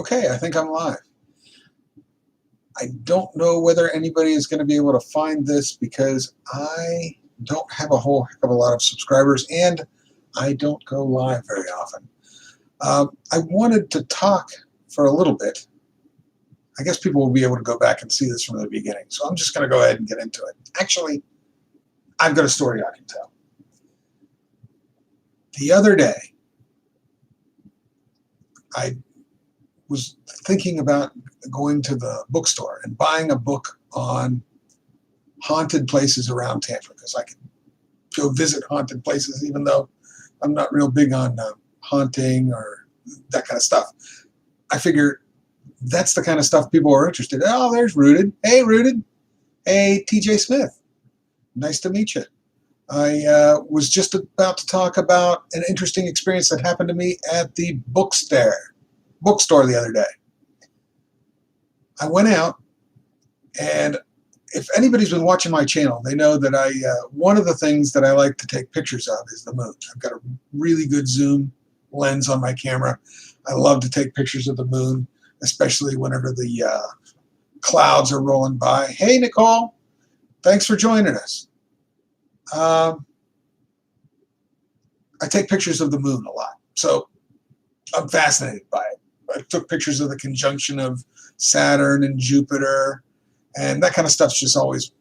Okay, I think I'm live. I don't know whether anybody is going to be able to find this because I don't have a whole heck of a lot of subscribers and I don't go live very often. I wanted to talk for a little bit. I guess people will be able to go back and see this from the beginning, so I'm just going to go ahead and get into it. Actually, I've got a story I can tell. The other day, I was thinking about going to the bookstore and buying a book on haunted places around Tampa, because I could go visit haunted places even though I'm not real big on haunting or that kind of stuff. I figure that's the kind of stuff people are interested in. Oh, there's Rooted. Hey, Rooted. Hey, TJ Smith. Nice to meet you. I was just about to talk about an interesting experience that happened to me at the bookstore the other day. I went out, and if anybody's been watching my channel, they know that one of the things that I like to take pictures of is the moon. I've got a really good zoom lens on my camera. I love to take pictures of the moon, especially whenever the clouds are rolling by. Hey, Nicole, thanks for joining us. I take pictures of the moon a lot, so I'm fascinated by it. I took pictures of the conjunction of Saturn and Jupiter, and that kind of stuff's just always,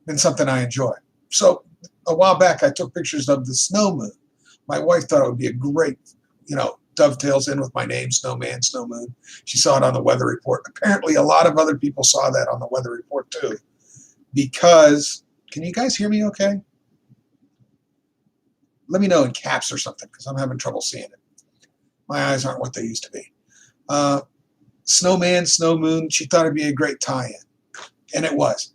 been something I enjoy. So a while back, I took pictures of the snow moon. My wife thought it would be a great, dovetails in with my name, Snowman, Snow Moon. She saw it on the weather report. Apparently, a lot of other people saw that on the weather report too, because, can you guys hear me okay? Let me know in caps or something, because I'm having trouble seeing it. My eyes aren't what they used to be. Snowman, Snow Moon, she thought it'd be a great tie-in. And it was.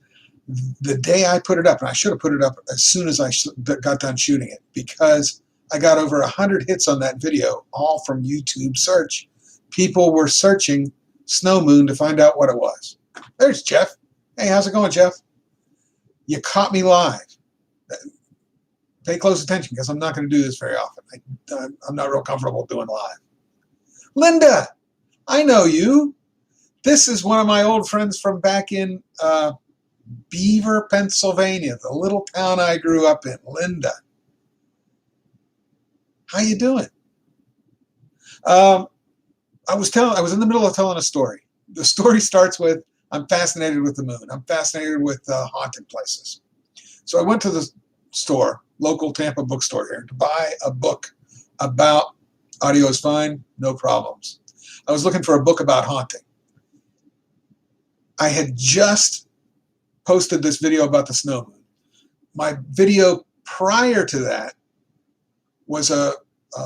The day I put it up, and I should have put it up as soon as I got done shooting it, because I got over 100 hits on that video, all from YouTube search. People were searching Snow Moon to find out what it was. There's Jeff. Hey, how's it going, Jeff? You caught me live. Pay close attention, because I'm not going to do this very often. I'm not real comfortable doing live. Linda, I know you. This is one of my old friends from back in Beaver, Pennsylvania, the little town I grew up in. Linda, how you doing? I was in the middle of telling a story. The story starts with, I'm fascinated with the moon. I'm fascinated with haunted places. So I went to the store, local Tampa bookstore here, to buy a book about, audio is fine, no problems. I was looking for a book about haunting. I had just posted this video about the snow moon. My video prior to that was a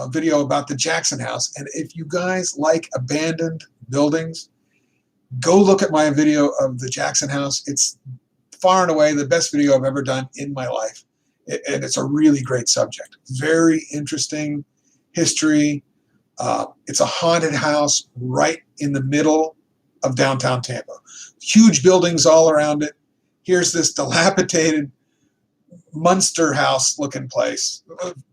video about the Jackson House. And if you guys like abandoned buildings, go look at my video of the Jackson House. It's far and away the best video I've ever done in my life. And it's a really great subject. Very interesting history. It's a haunted house right in the middle of downtown Tampa. Huge buildings all around it. Here's this dilapidated Munster house looking place.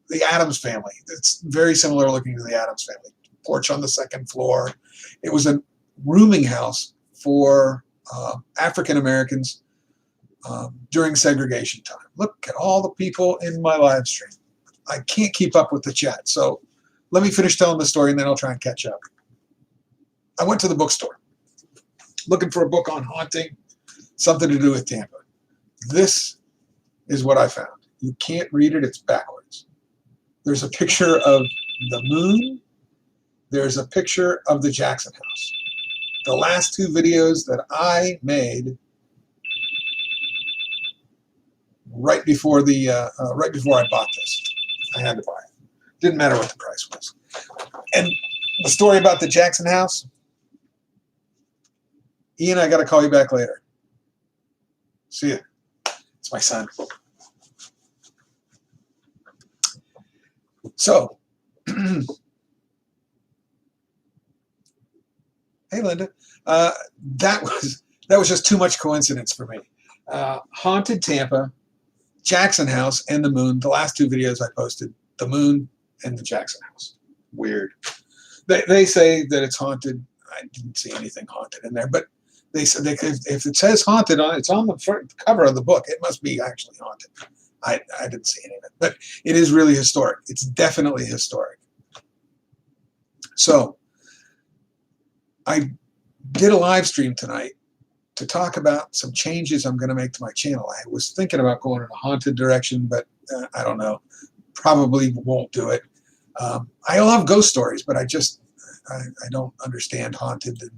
The Addams family. It's very similar looking to the Addams family. Porch on the second floor. It was a rooming house for African Americans during segregation time. Look at all the people in my live stream. I can't keep up with the chat, so let me finish telling the story and then I'll try and catch up. I went to the bookstore looking for a book on haunting, something to do with Tampa. This is what I found. You can't read it, it's backwards. There's a picture of the moon. There's a picture of the Jackson House. The last two videos that I made right before I bought this. I had to buy it. Didn't matter what the price was. And the story about the Jackson House, Ian, I got to call you back later. See ya. It's my son. So, hey, Linda. That was just too much coincidence for me. Haunted Tampa, Jackson House, and the moon. The last two videos I posted, the moon and the Jackson House. Weird. They say that it's haunted. I didn't see anything haunted in there, but they said if it says haunted on it's on the front cover of the book, it must be actually haunted. I didn't see any of it, but it is really historic. It's definitely historic. So I did a live stream tonight to talk about some changes I'm going to make to my channel. I was thinking about going in a haunted direction, but I don't know. Probably won't do it. I love ghost stories, but I don't understand haunted, and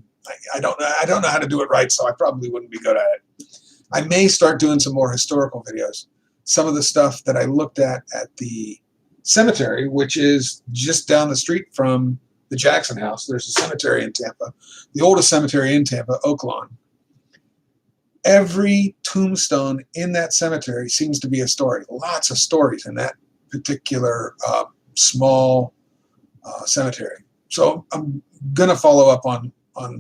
I don't know how to do it right, so I probably wouldn't be good at it. I may start doing some more historical videos. Some of the stuff that I looked at the cemetery, which is just down the street from the Jackson House. There's a cemetery in Tampa, the oldest cemetery in Tampa, Oak Lawn. Every tombstone in that cemetery seems to be a story. Lots of stories in that particular small cemetery. So I'm going to follow up on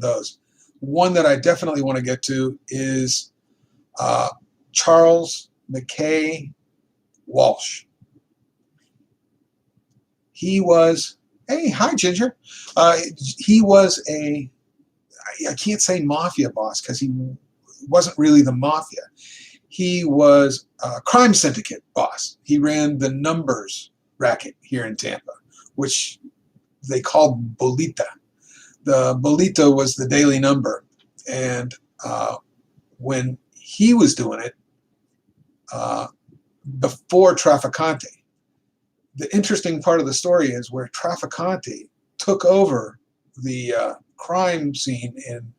those. One that I definitely want to get to is Charles McKay Walsh. He was, hey, hi, Ginger. He was I can't say mafia boss because he wasn't really the mafia. He was a crime syndicate boss. He ran the numbers racket here in Tampa, which they called Bolita. The Bolita was the daily number. And when he was doing it, before Trafficante, the interesting part of the story is where Trafficante took over the crime scene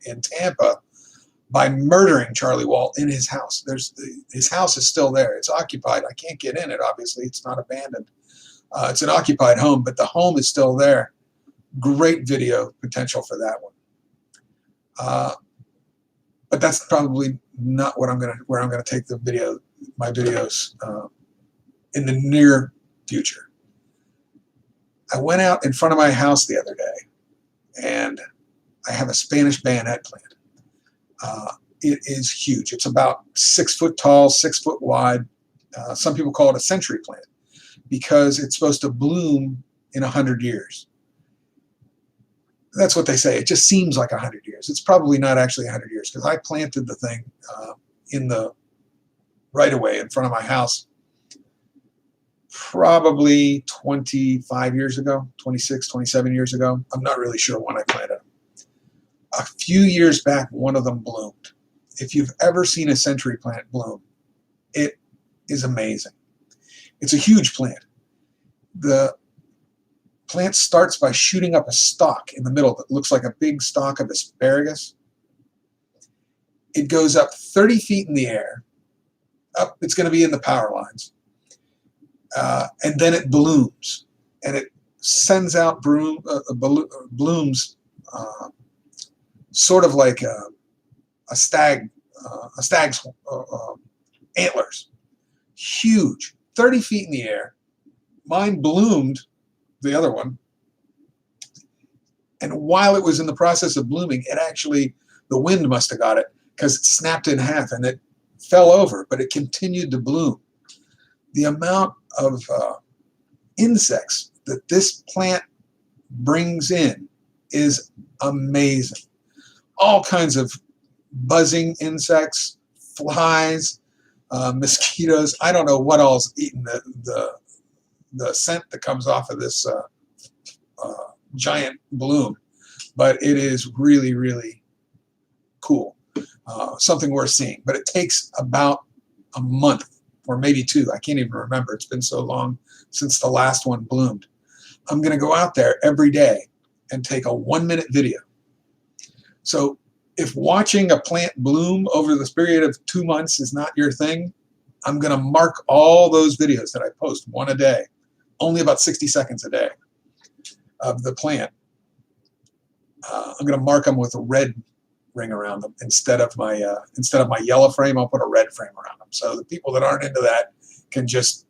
in Tampa by murdering Charlie Walt in his house. His house is still there. It's occupied. I can't get in it, obviously. It's not abandoned. It's an occupied home, but the home is still there. Great video potential for that one. But that's probably not where I'm gonna take my videos in the near future. I went out in front of my house the other day, and I have a Spanish bayonet plant. It is huge. It's about 6 foot tall, 6 foot wide. Some people call it a century plant because it's supposed to bloom in 100 years. That's what they say. It just seems like 100 years. It's probably not actually 100 years because I planted the thing in the right-of-way in front of my house probably 25 years ago, 26, 27 years ago. I'm not really sure when I planted them. A few years back, one of them bloomed. If you've ever seen a century plant bloom, it is amazing. It's a huge plant. The plant starts by shooting up a stalk in the middle that looks like a big stalk of asparagus. It goes up 30 feet in the air. It's going to be in the power lines. And then it blooms. And it sends out blooms sort of like a stag's antlers. Huge, 30 feet in the air. Mine bloomed, the other one. And while it was in the process of blooming, the wind must have got it because it snapped in half and it fell over, but it continued to bloom. The amount of insects that this plant brings in is amazing. All kinds of buzzing insects, flies, mosquitoes. I don't know what all's eating the scent that comes off of this giant bloom, but it is really, really cool. Something worth seeing. But it takes about a month or maybe 2. I can't even remember. It's been so long since the last one bloomed. I'm going to go out there every day and take a 1-minute video. So if watching a plant bloom over the period of 2 months is not your thing, I'm going to mark all those videos that I post, one a day, only about 60 seconds a day of the plant. I'm going to mark them with a red ring around them instead of my yellow frame. I'll put a red frame around them. So the people that aren't into that can just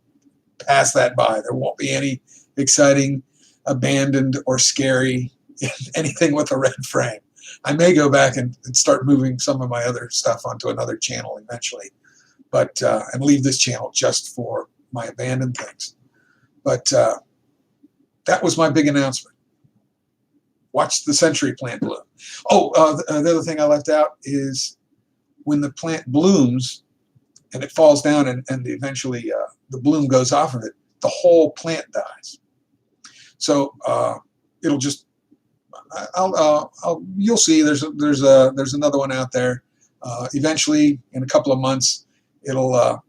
pass that by. There won't be any exciting, abandoned, or scary anything with a red frame. I may go back and start moving some of my other stuff onto another channel eventually, but and leave this channel just for my abandoned things. But that was my big announcement. Watch the century plant bloom. Oh, the other thing I left out is when the plant blooms and it falls down and eventually the bloom goes off of it, the whole plant dies. So it'll just, you'll see. There's another one out there. Eventually, in a couple of months, it'll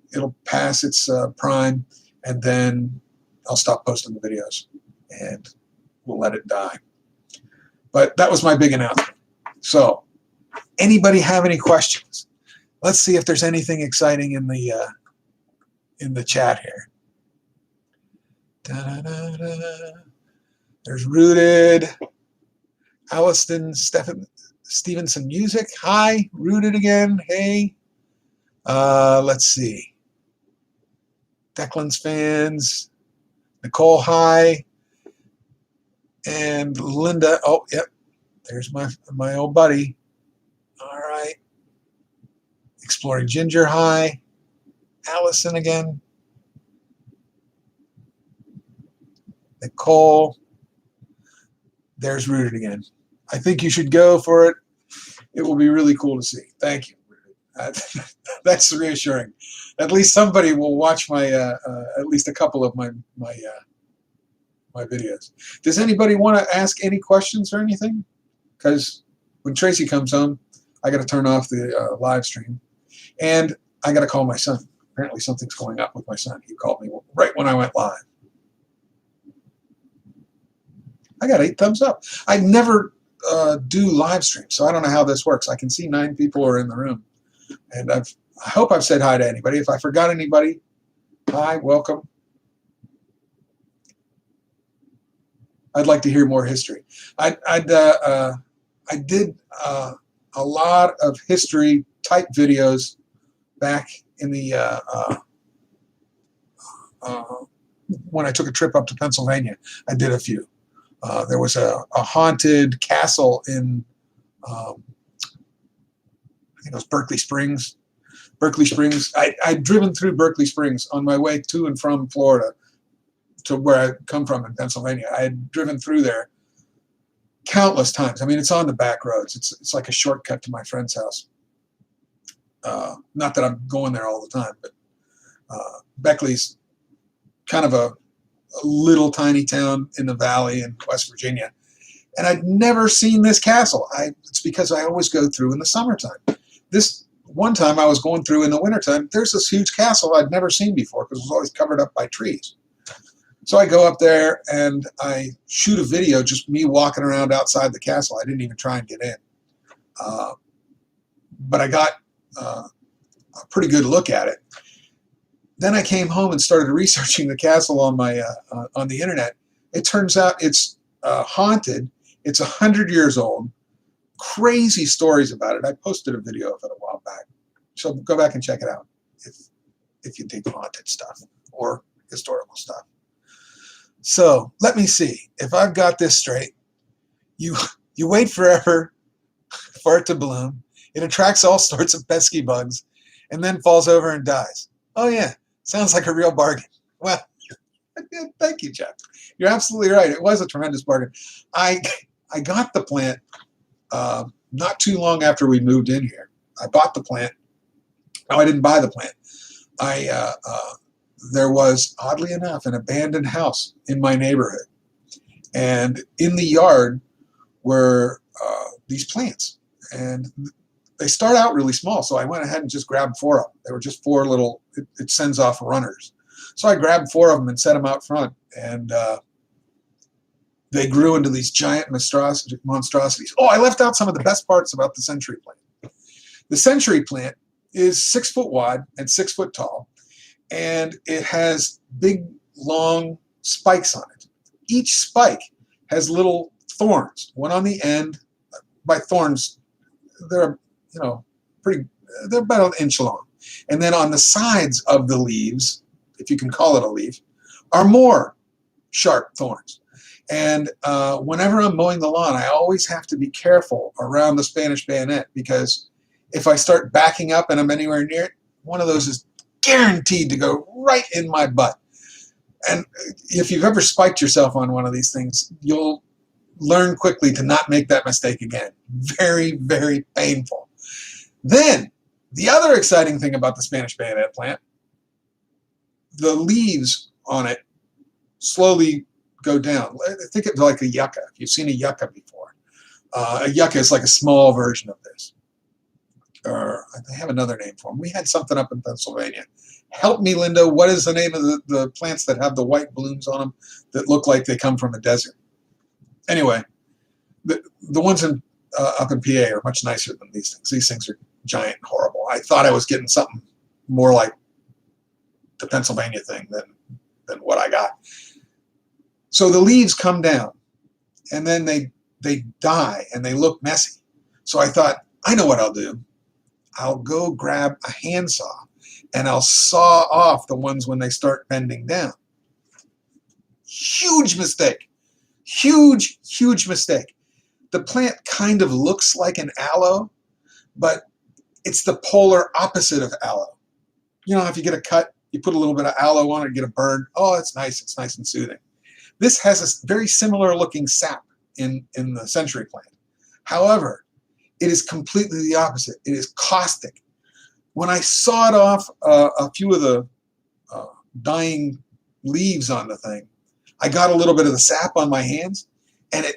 pass its prime, and then I'll stop posting the videos, and we'll let it die. But that was my big announcement. So, anybody have any questions? Let's see if there's anything exciting in the chat here. Da-da-da-da. There's Rooted. Alliston Stevenson Music. Hi, Rooted again. Hey. Let's see. Declan's fans. Nicole, hi. And Linda. Oh, yep. There's my old buddy. All right. Exploring Ginger, hi. Allison again. Nicole. There's Rooted again. I think you should go for it. It will be really cool to see. Thank you. That's reassuring. At least somebody will watch my at least a couple of my videos. Does anybody want to ask any questions or anything? Because when Tracy comes home, I got to turn off the live stream, and I got to call my son. Apparently something's going up with my son. He called me right when I went live. I got 8 thumbs up. I never do live streams, so I don't know how this works. I can see 9 people are in the room, and I hope I've said hi to anybody. If I forgot anybody, hi, welcome. I'd like to hear more history. I did a lot of history type videos back in the when I took a trip up to Pennsylvania. I did a few. There was a haunted castle in I think it was Berkeley Springs. I'd driven through Berkeley Springs on my way to and from Florida to where I come from in Pennsylvania. I had driven through there countless times. I mean, it's on the back roads. It's like a shortcut to my friend's house. Not that I'm going there all the time, but Beckley's kind of a little tiny town in the valley in West Virginia. And I'd never seen this castle. It's because I always go through in the summertime. This one time I was going through in the wintertime, there's this huge castle I'd never seen before because it was always covered up by trees. So I go up there and I shoot a video, just me walking around outside the castle. I didn't even try and get in. But I got a pretty good look at it. Then I came home and started researching the castle on my on the internet. It turns out it's haunted. It's 100 years old. Crazy stories about it. I posted a video of it a while back. So go back and check it out if you dig haunted stuff or historical stuff. So let me see if I've got this straight. You wait forever for it to bloom. It attracts all sorts of pesky bugs and then falls over and dies. Oh yeah, sounds like a real bargain. Well, thank you, Jeff. You're absolutely right. It was a tremendous bargain. I got the plant not too long after we moved in here. I bought the plant. No, I didn't buy the plant. There was, oddly enough, an abandoned house in my neighborhood. And in the yard were these plants. And they start out really small, so I went ahead and just grabbed 4 of them. They were just 4 little, it sends off runners. So I grabbed 4 of them and set them out front. And they grew into these giant monstrosities. Oh, I left out some of the best parts about the century plant. The century plant is 6 foot wide and 6 foot tall. And it has big, long spikes on it. Each spike has little thorns, one on the end. By thorns, they're they're about 1 inch long. And then on the sides of the leaves, if you can call it a leaf, are more sharp thorns. And whenever I'm mowing the lawn, I always have to be careful around the Spanish bayonet, because if I start backing up and I'm anywhere near it, one of those is guaranteed to go right in my butt. And if you've ever spiked yourself on one of these things, you'll learn quickly to not make that mistake again. Very, very painful. Then, the other exciting thing about the Spanish bayonet plant, the leaves on it slowly go down. Think of it like a yucca. If you've seen a yucca before. A yucca is like a small version of this. Or they have another name for them. We had something up in Pennsylvania. Help me, Linda. What is the name of the plants that have the white blooms on them that look like they come from a desert? Anyway, the ones up in PA are much nicer than these things. These things are giant and horrible. I thought I was getting something more like the Pennsylvania thing than what I got. So the leaves come down, and then they die, and they look messy. So I thought, I know what I'll do. I'll go grab a handsaw, and I'll saw off the ones when they start bending down. Huge mistake. Huge, huge mistake. The plant kind of looks like an aloe, but it's the polar opposite of aloe. You know, if you get a cut, you put a little bit of aloe on it, get a burn. Oh, it's nice. It's nice and soothing. This has a very similar looking sap in the century plant. However, it is completely the opposite. It is caustic. When I sawed off a few of the dying leaves on the thing, I got a little bit of the sap on my hands, and it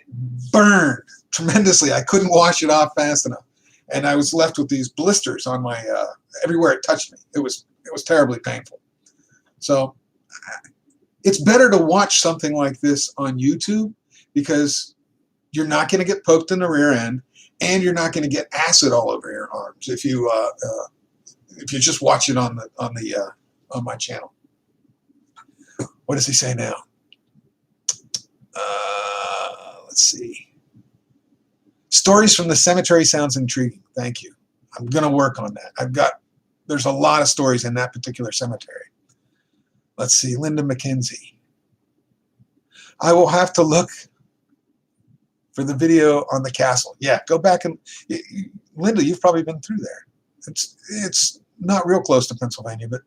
burned tremendously. I couldn't wash it off fast enough, and I was left with these blisters on my everywhere it touched me. It was terribly painful. So it's better to watch something like this on YouTube, because you're not going to get poked in the rear end, and you're not going to get acid all over your arms if you just watch it on my channel. What does he say now? Let's see. Stories from the cemetery sounds intriguing. Thank you. I'm going to work on that. There's a lot of stories in that particular cemetery. Let's see. Linda McKenzie. I will have to look for the video on the castle. Yeah, go back and Linda, you've probably been through there. It's not real close to Pennsylvania, but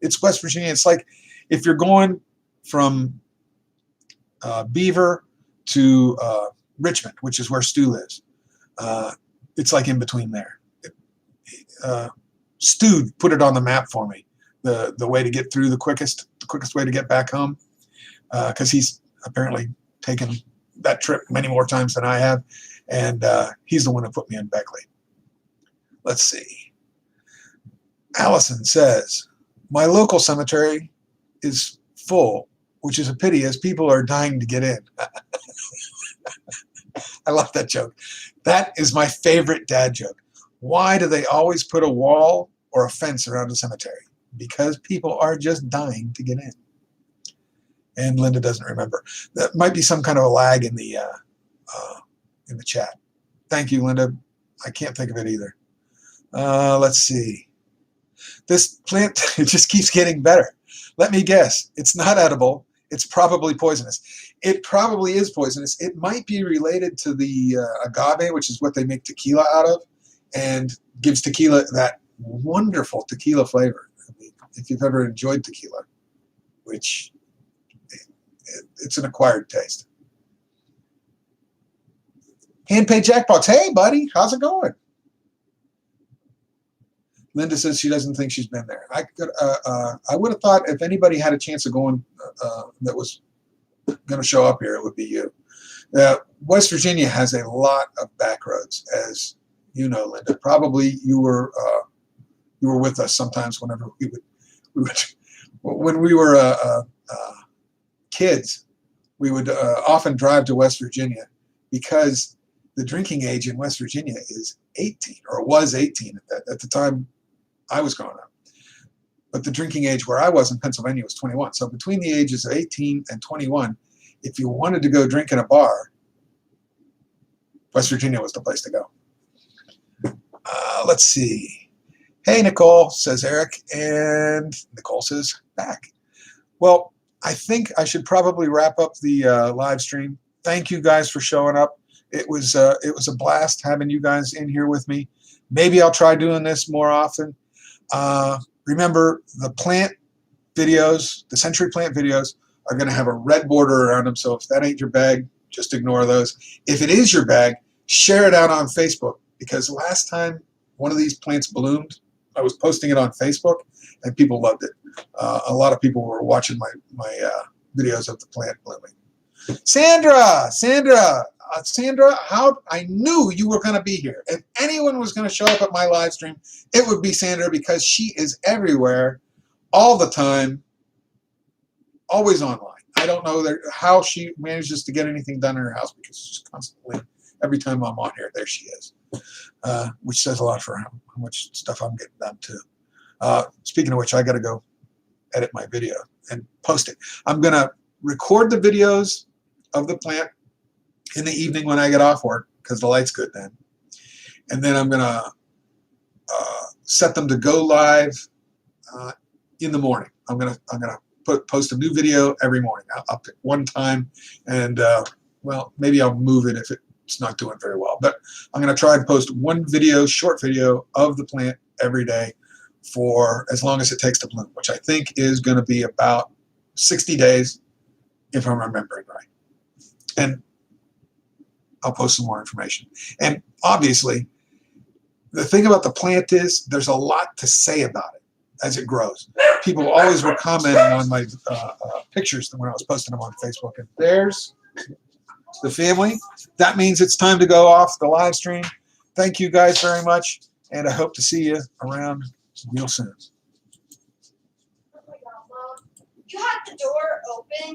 it's West Virginia. It's like if you're going from Beaver to Richmond, which is where Stu lives. It's like in between there. Stu put it on the map for me, the way to get through the quickest way to get back home, because he's apparently taken that trip many more times than I have, and he's the one who put me in Beckley. Let's see. Allison says, my local cemetery is full, which is a pity as people are dying to get in. I love that joke. That is my favorite dad joke. Why do they always put a wall or a fence around a cemetery? Because people are just dying to get in. And Linda doesn't remember. That might be some kind of a lag in the chat. Thank you, Linda. I can't think of it either. Let's see. This plant, it just keeps getting better. Let me guess. It's not edible. It's probably poisonous. It probably is poisonous. It might be related to the agave, which is what they make tequila out of, and gives tequila that wonderful tequila flavor. I mean, if you've ever enjoyed tequila, which it's an acquired taste. Hand-paid jackpots. Hey, buddy, how's it going? Linda says she doesn't think she's been there. I would have thought if anybody had a chance of going that was going to show up here, it would be you. West Virginia has a lot of back roads, as you know, Linda. Probably you were with us sometimes whenever we would when we were kids. We would often drive to West Virginia because the drinking age in West Virginia is 18, or was 18 at the time I was growing up. But the drinking age where I was in Pennsylvania was 21. So between the ages of 18 and 21, if you wanted to go drink in a bar, West Virginia was the place to go. Let's see. Hey, Nicole, says Eric. And Nicole says, back. Well, I think I should probably wrap up the live stream. Thank you guys for showing up. It was a blast having you guys in here with me. Maybe I'll try doing this more often. Remember, the plant videos, the century plant videos, are going to have a red border around them. So if that ain't your bag, just ignore those. If it is your bag, share it out on Facebook, because last time one of these plants bloomed, I was posting it on Facebook and people loved it. A lot of people were watching my videos of the plant blooming. Sandra, how I knew you were going to be here. If anyone was going to show up at my live stream, it would be Sandra, because she is everywhere, all the time, always online. I don't know how she manages to get anything done in her house, because she's constantly, every time I'm on here, there she is, which says a lot for how much stuff I'm getting done too. Speaking of which, I got to go edit my video and post it. I'm going to record the videos of the plant in the evening when I get off work, because the light's good then. And then I'm going to set them to go live in the morning. I'm going to post a new video every morning. I'll pick one time, and well, maybe I'll move it if it's not doing very well. But I'm going to try and post one video, short video of the plant every day for as long as it takes to bloom, which I think is going to be about 60 days, if I'm remembering right. And I'll post some more information. And obviously, the thing about the plant is there's a lot to say about it as it grows. People always were commenting on my pictures when I was posting them on Facebook. And there's the family. That means it's time to go off the live stream. Thank you guys very much, and I hope to see you around real soon. You had the door open.